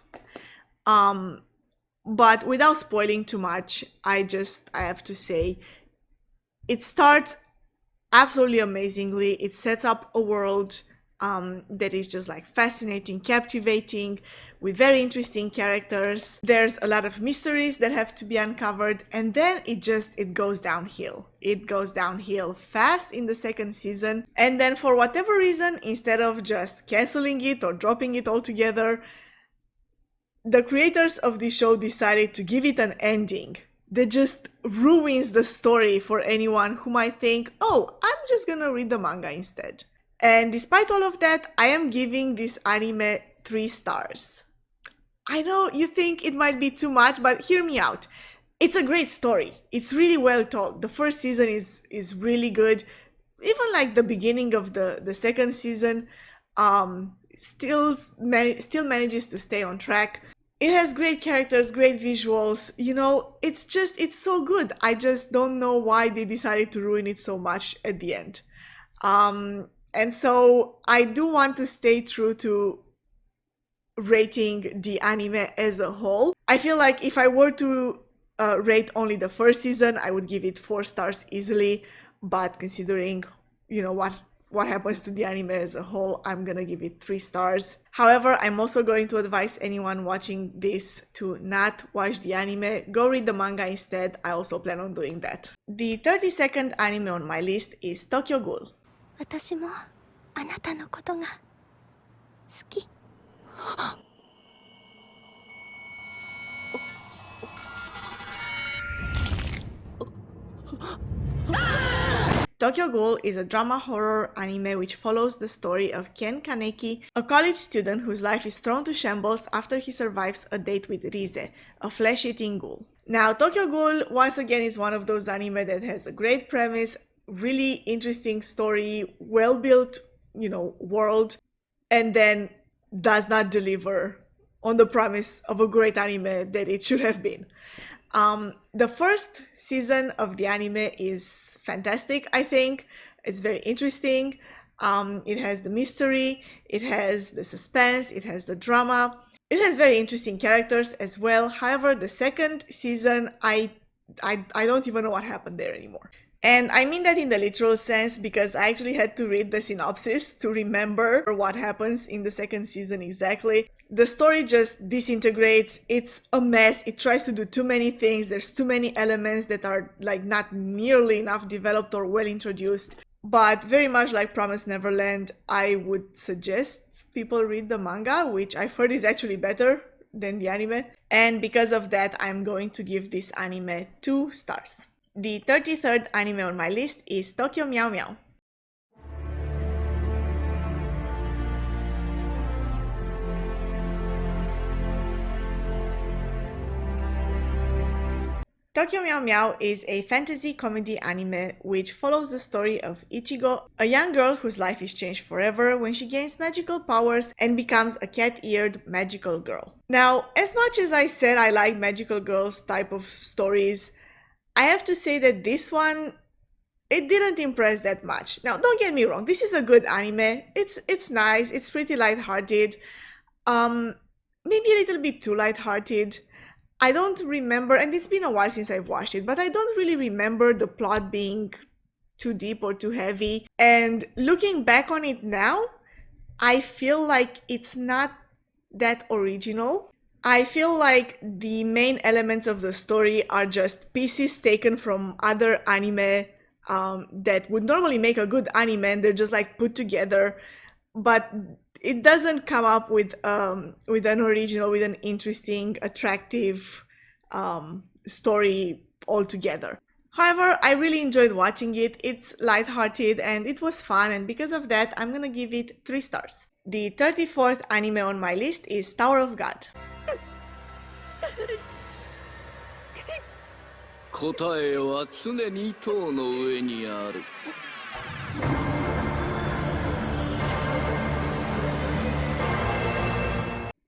Speaker 1: But without spoiling too much, I have to say, it starts absolutely amazingly. It sets up a world that is just like fascinating, captivating, with very interesting characters. There's a lot of mysteries that have to be uncovered, and then it goes downhill. It goes downhill fast in the 2nd season, and then for whatever reason, instead of just canceling it or dropping it altogether, the creators of the show decided to give it an ending that just ruins the story for anyone who might think, oh, I'm just gonna read the manga instead. And despite all of that, I am giving this anime 3 stars. I know you think it might be too much, but hear me out. It's a great story. It's really well told. The 1st season is really good. Even like the beginning of the 2nd season still manages to stay on track. It has great characters, great visuals, you know, it's so good. I just don't know why they decided to ruin it so much at the end. And so I do want to stay true to rating the anime as a whole. I feel like if I were to rate only the 1st season, I would give it 4 stars easily. But considering, you know, what happens to the anime as a whole, I'm gonna give it 3 stars. However, I'm also going to advise anyone watching this to not watch the anime. Go read the manga instead. I also plan on doing that. The 32nd anime on my list is Tokyo Ghoul.
Speaker 2: 私もあなたのことが好き。
Speaker 1: Tokyo Ghoul is a drama horror anime which follows the story of Ken Kaneki, a college student whose life is thrown to shambles after he survives a date with Rize, a flesh-eating ghoul. Now, Tokyo Ghoul, once again, is one of those anime that has a great premise, really interesting story, well-built, you know, world, and then does not deliver on the promise of a great anime that it should have been. The 1st season of the anime is fantastic, I think. It's very interesting. It has the mystery, it has the suspense, it has the drama. It has very interesting characters as well. However, the 2nd season, I don't even know what happened there anymore. And I mean that in the literal sense because I actually had to read the synopsis to remember what happens in the second season exactly. The story just disintegrates, it's a mess, it tries to do too many things, there's too many elements that are like not nearly enough developed or well introduced. But very much like Promised Neverland, I would suggest people read the manga, which I've heard is actually better than the anime. And because of that, I'm going to give this anime 2 stars. The 33rd anime on my list is Tokyo Meow Meow. Tokyo Meow Meow is a fantasy comedy anime which follows the story of Ichigo, a young girl whose life is changed forever when she gains magical powers and becomes a cat-eared magical girl. Now, as much as I said I like magical girls type of stories, I have to say that this one, it didn't impress that much. Now, don't get me wrong, this is a good anime. It's nice, it's pretty lighthearted. Maybe a little bit too lighthearted. I don't remember, and it's been a while since I've watched it, but I don't really remember the plot being too deep or too heavy. And looking back on it now, I feel like it's not that original. I feel like the main elements of the story are just pieces taken from other anime that would normally make a good anime, and they're just like put together, but it doesn't come up with an original, with an interesting, attractive story altogether. However, I really enjoyed watching it. It's lighthearted and it was fun, and because of that, I'm gonna give it 3 stars. The 34th anime on my list is Tower of God.
Speaker 13: 答えは常に塔の上にある。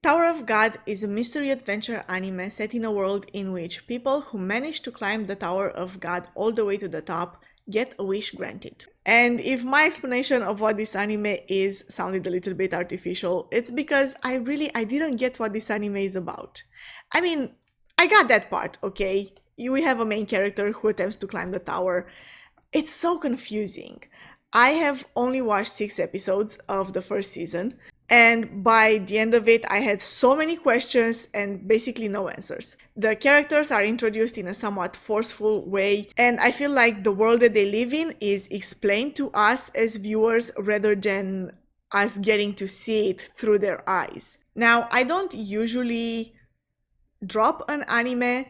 Speaker 1: Tower of God is a mystery adventure anime set in a world in which people who manage to climb the Tower of God all the way to the top get a wish granted. And if my explanation of what this anime is sounded a little bit artificial, it's because I didn't get what this anime is about. I mean, I got that part, okay? We have a main character who attempts to climb the tower. It's so confusing. I have only watched 6 episodes of the first season, and by the end of it, I had so many questions and basically no answers. The characters are introduced in a somewhat forceful way, and I feel like the world that they live in is explained to us as viewers rather than us getting to see it through their eyes. Now, I don't usually drop an anime,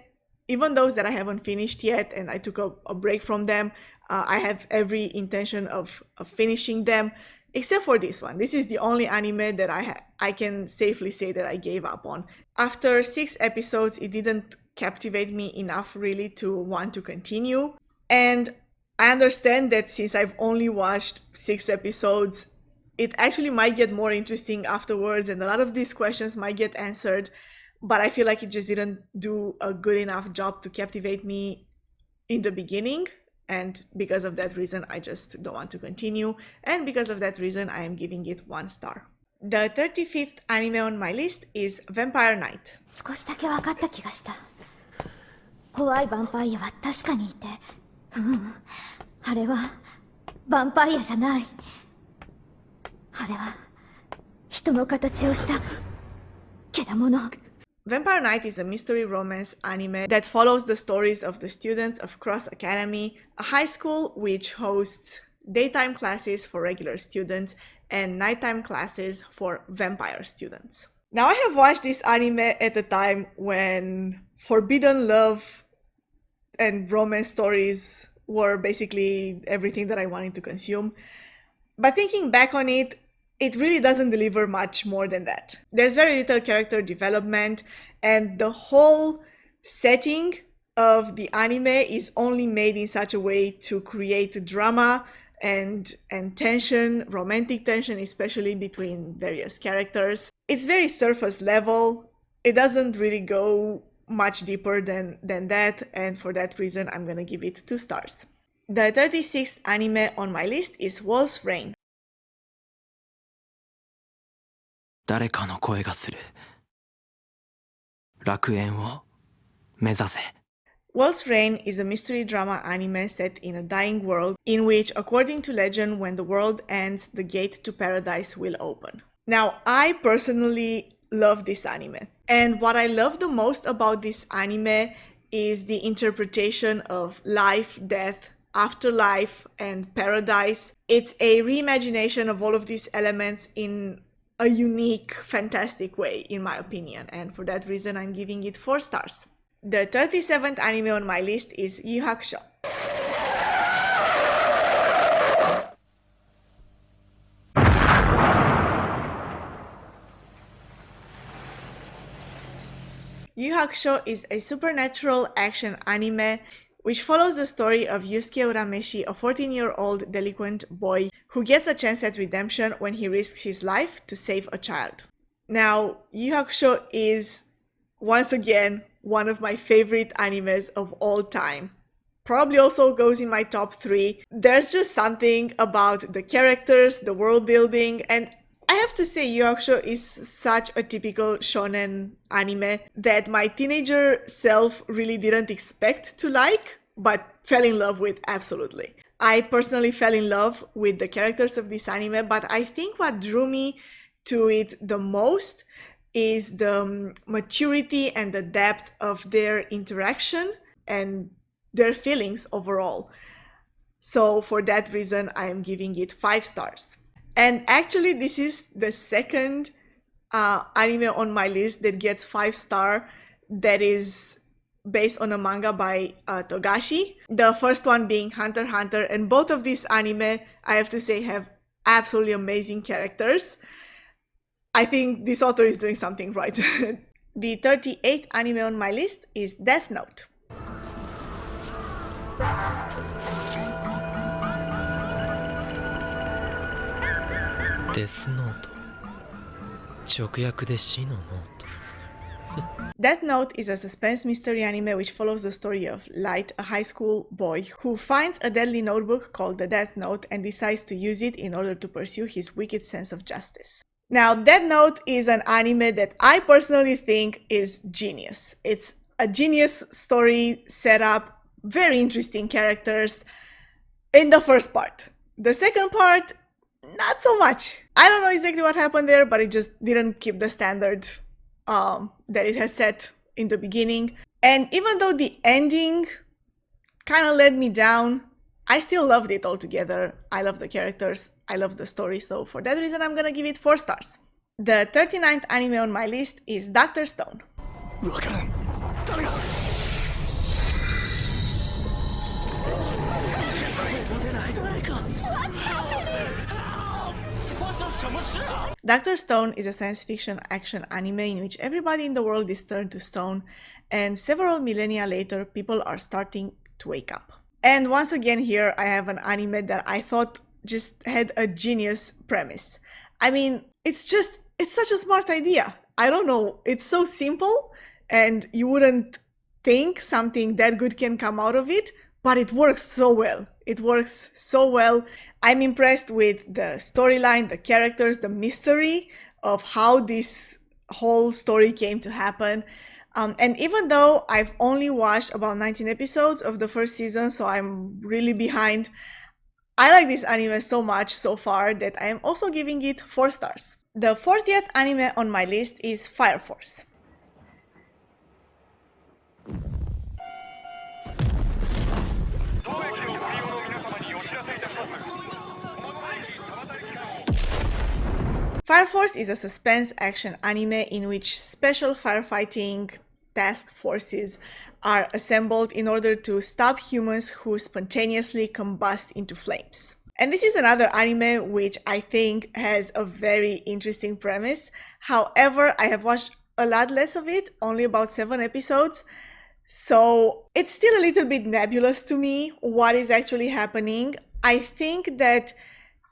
Speaker 1: even those that I haven't finished yet and I took a break from them. I have every intention of finishing them, except for this one. This is the only anime that I can safely say that I gave up on. After 6 episodes, it didn't captivate me enough really to want to continue. And I understand that since I've only watched 6 episodes, it actually might get more interesting afterwards and a lot of these questions might get answered, but I feel like it just didn't do a good enough job to captivate me in the beginning. And because of that reason, I just don't want to continue. And because of that reason, I am giving it 1 star. The 35th anime on my list is Vampire Knight.
Speaker 2: 少しだけ分かった気がした。怖いヴァンパイアは確かにいて、あれはヴァンパイアじゃない。あれは人の形をした獣。
Speaker 1: Vampire Knight is a mystery romance anime that follows the stories of the students of Cross Academy, a high school which hosts daytime classes for regular students and nighttime classes for vampire students. Now, I have watched this anime at a time when forbidden love and romance stories were basically everything that I wanted to consume. But thinking back on it, it really doesn't deliver much more than that. There's very little character development, and the whole setting of the anime is only made in such a way to create drama and tension, romantic tension, especially between various characters. It's very surface level. It doesn't really go much deeper than that, and for that reason, I'm gonna give it 2 stars. The 36th anime on my list is Wolf's Rain.
Speaker 11: 誰かの声がする。楽園を目指せ。
Speaker 1: Wolf's Rain is a mystery drama anime set in a dying world in which, according to legend, when the world ends, the gate to paradise will open. Now, I personally love this anime. And what I love the most about this anime is the interpretation of life, death, afterlife, and paradise. It's a reimagination of all of these elements in a unique, fantastic way, in my opinion. And for that reason, I'm giving it 4 stars. The 37th anime on my list is Yu Yu Hakusho. Yu Yu Hakusho is a supernatural action anime which follows the story of Yusuke Urameshi, a 14-year-old delinquent boy who gets a chance at redemption when he risks his life to save a child. Now, Yu Yu Hakusho is, once again, one of my favorite animes of all time. Probably also goes in my top 3. There's just something about the characters, the world building, and I have to say Yu Yu Hakusho is such a typical shonen anime that my teenager self really didn't expect to like, but fell in love with absolutely. I personally fell in love with the characters of this anime, but I think what drew me to it the most is the maturity and the depth of their interaction and their feelings overall. So for that reason, I am giving it 5 stars. And actually, this is the second anime on my list that gets 5 stars that is based on a manga by Togashi. The first one being Hunter x Hunter, and both of these anime, I have to say, have absolutely amazing characters. I think this author is doing something right. The 38th anime on my list is Death Note.
Speaker 11: Death Note. 直訳で死のノート。
Speaker 1: Death Note is a suspense mystery anime which follows the story of Light, a high school boy who finds a deadly notebook called the Death Note and decides to use it in order to pursue his wicked sense of justice. Now, Death Note is an anime that I personally think is genius. It's a genius story setup, very interesting characters in the first part. The second part, not so much. I don't know exactly what happened there, but it just didn't keep the standard that it had set in the beginning. And even though the ending kind of let me down, I still loved it altogether. I love the characters, I love the story, so for that reason I'm gonna give it 4 stars. The 39th anime on my list is Dr. Stone. Dr. Stone is a science fiction action anime in which everybody in the world is turned to stone, and several millennia later people are starting to wake up. And once again here I have an anime that I thought just had a genius premise. I mean, it's such a smart idea. I don't know, it's so simple and you wouldn't think something that good can come out of it, but it works so well. It works so well. I'm impressed with the storyline, the characters, the mystery of how this whole story came to happen. And even though I've only watched about 19 episodes of the first season, so I'm really behind, I like this anime so much so far that I am also giving it 4 stars. The 40th anime on my list is Fire Force. Fire Force is a suspense action anime in which special firefighting task forces are assembled in order to stop humans who spontaneously combust into flames. And this is another anime which I think has a very interesting premise. However, I have watched a lot less of it, only about 7 episodes, so it's still a little bit nebulous to me what is actually happening. I think that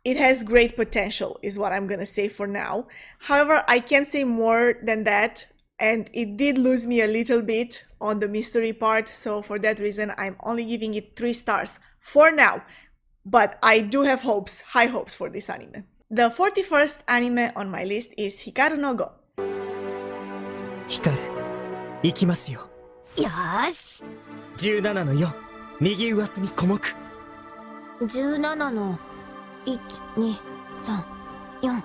Speaker 1: it has great potential, is what I'm gonna say for now. However, I can't say more than that, and it did lose me a little bit on the mystery part, so for that reason, I'm only giving it 3 stars for now. But I do have hopes, high hopes for this anime. The 41st anime on my list is Hikaru no Go.
Speaker 14: 光る、行きますよ。
Speaker 2: よーし。
Speaker 14: 17の4、右上隅小目。
Speaker 2: 17の1、2、3、4。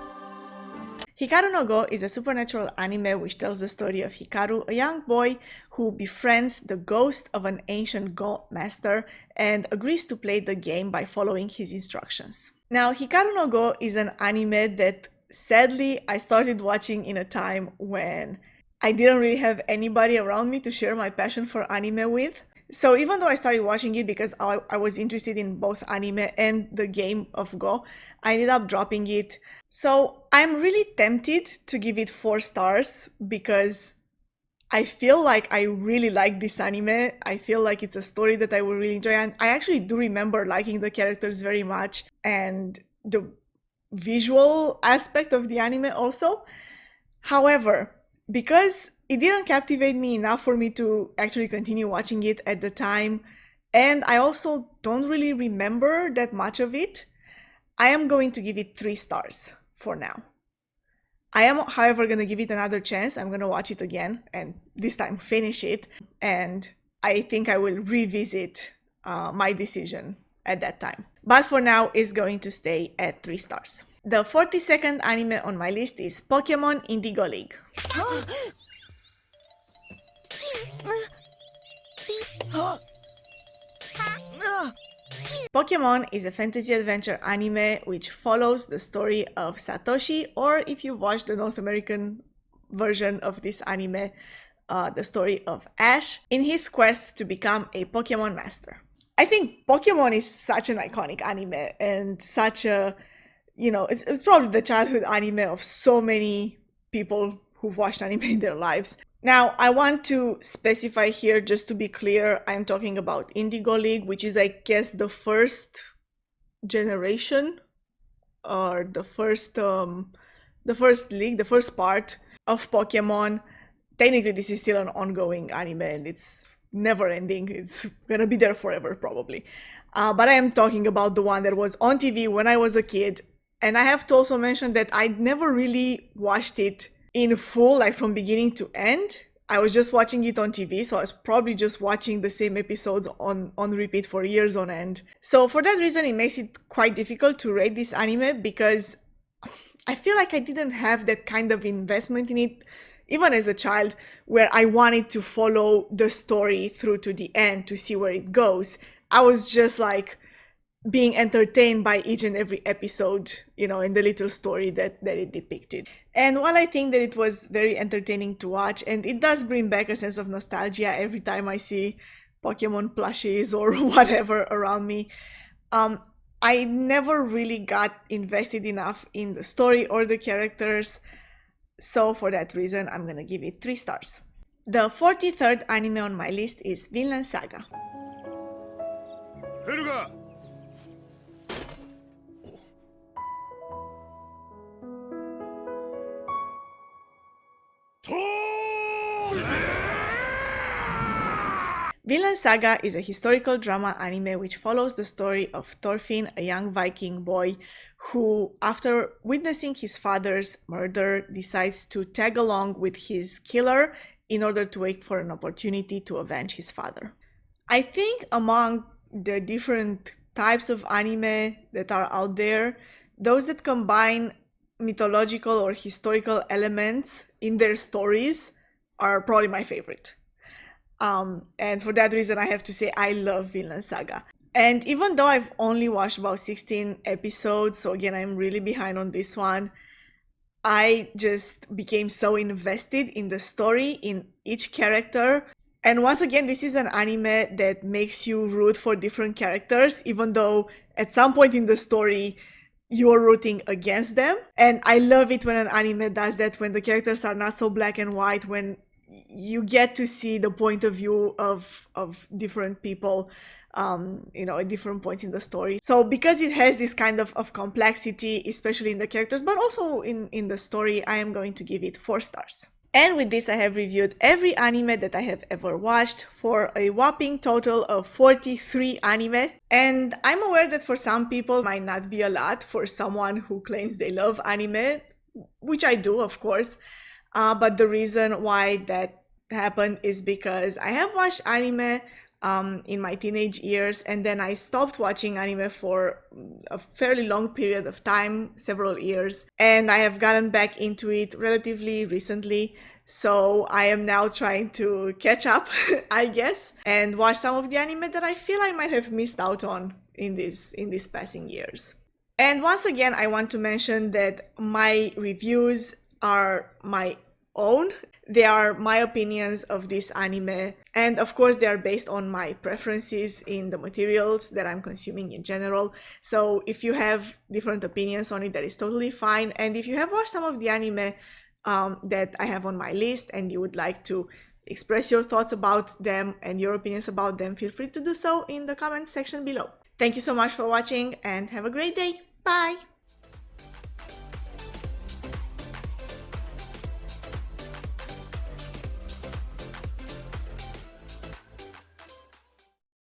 Speaker 1: Hikaru no Go is a supernatural anime which tells the story of Hikaru, a young boy who befriends the ghost of an ancient Go master and agrees to play the game by following his instructions. Now, Hikaru no Go is an anime that sadly I started watching in a time when I didn't really have anybody around me to share my passion for anime with. So even though I started watching it because I was interested in both anime and the game of Go, I ended up dropping it. So I'm really tempted to give it 4 stars because I feel like I really like this anime. I feel like it's a story that I will really enjoy, and I actually do remember liking the characters very much and the visual aspect of the anime also. However, because it didn't captivate me enough for me to actually continue watching it at the time, and I also don't really remember that much of it, I am going to give it 3 stars for now. I am, however, going to give it another chance. I'm going to watch it again and this time finish it, and I think I will revisit my decision at that time. But for now, it's going to stay at 3 stars. The 42nd anime on my list is Pokemon Indigo League. Pokemon is a fantasy adventure anime which follows the story of Satoshi, or if you watch the North American version of this anime, the story of Ash, in his quest to become a Pokemon master. I think Pokemon is such an iconic anime and such a, you know, it's probably the childhood anime of so many people who've watched anime in their lives. Now, I want to specify here, just to be clear, I'm talking about Indigo League, which is, I guess, the first generation, or the first league, the first part of Pokemon. Technically, this is still an ongoing anime, and it's never ending. It's gonna be there forever, probably. But I am talking about the one that was on TV when I was a kid. And I have to also mention that I never really watched it in full, like from beginning to end. I was just watching it on TV, so I was probably just watching the same episodes on repeat for years on end. So for that reason, it makes it quite difficult to rate this anime, because I feel like I didn't have that kind of investment in it, even as a child, where I wanted to follow the story through to the end to see where it goes. I was just like being entertained by each and every episode, you know, in the little story that it depicted. And while I think that it was very entertaining to watch, and it does bring back a sense of nostalgia every time I see Pokemon plushies or whatever around me, I never really got invested enough in the story or the characters. So for that reason, I'm gonna give it 3 stars. The 43rd anime on my list is Vinland Saga. Vinland Saga is a historical drama anime which follows the story of Thorfinn, a young Viking boy who, after witnessing his father's murder, decides to tag along with his killer in order to wait for an opportunity to avenge his father. I think among the different types of anime that are out there, those that combine mythological or historical elements in their stories are probably my favorite. And for that reason, I have to say I love Vinland Saga. And even though I've only watched about 16 episodes, so again, I'm really behind on this one, I just became so invested in the story, in each character. And once again, this is an anime that makes you root for different characters, even though at some point in the story, you're rooting against them. And I love it when an anime does that, when the characters are not so black and white, when you get to see the point of view of different people, you know, at different points in the story. So because it has this kind of complexity, especially in the characters, but also in the story, I am going to give it 4 stars. And with this, I have reviewed every anime that I have ever watched for a whopping total of 43 anime. And I'm aware that for some people it might not be a lot for someone who claims they love anime, which I do, of course. But the reason why that happened is because I have watched anime in my teenage years, and then I stopped watching anime for a fairly long period of time, several years, and I have gotten back into it relatively recently. So I am now trying to catch up, I guess, and watch some of the anime that I feel I might have missed out on in these passing years. And once again, I want to mention that my reviews are my own. They are my opinions of this anime, and of course they are based on my preferences in the materials that I'm consuming in general. So if you have different opinions on it, that is totally fine. And if you have watched some of the anime that I have on my list and you would like to express your thoughts about them and your opinions about them, feel free to do so in the comments section below. Thank you so much for watching and have a great day. Bye!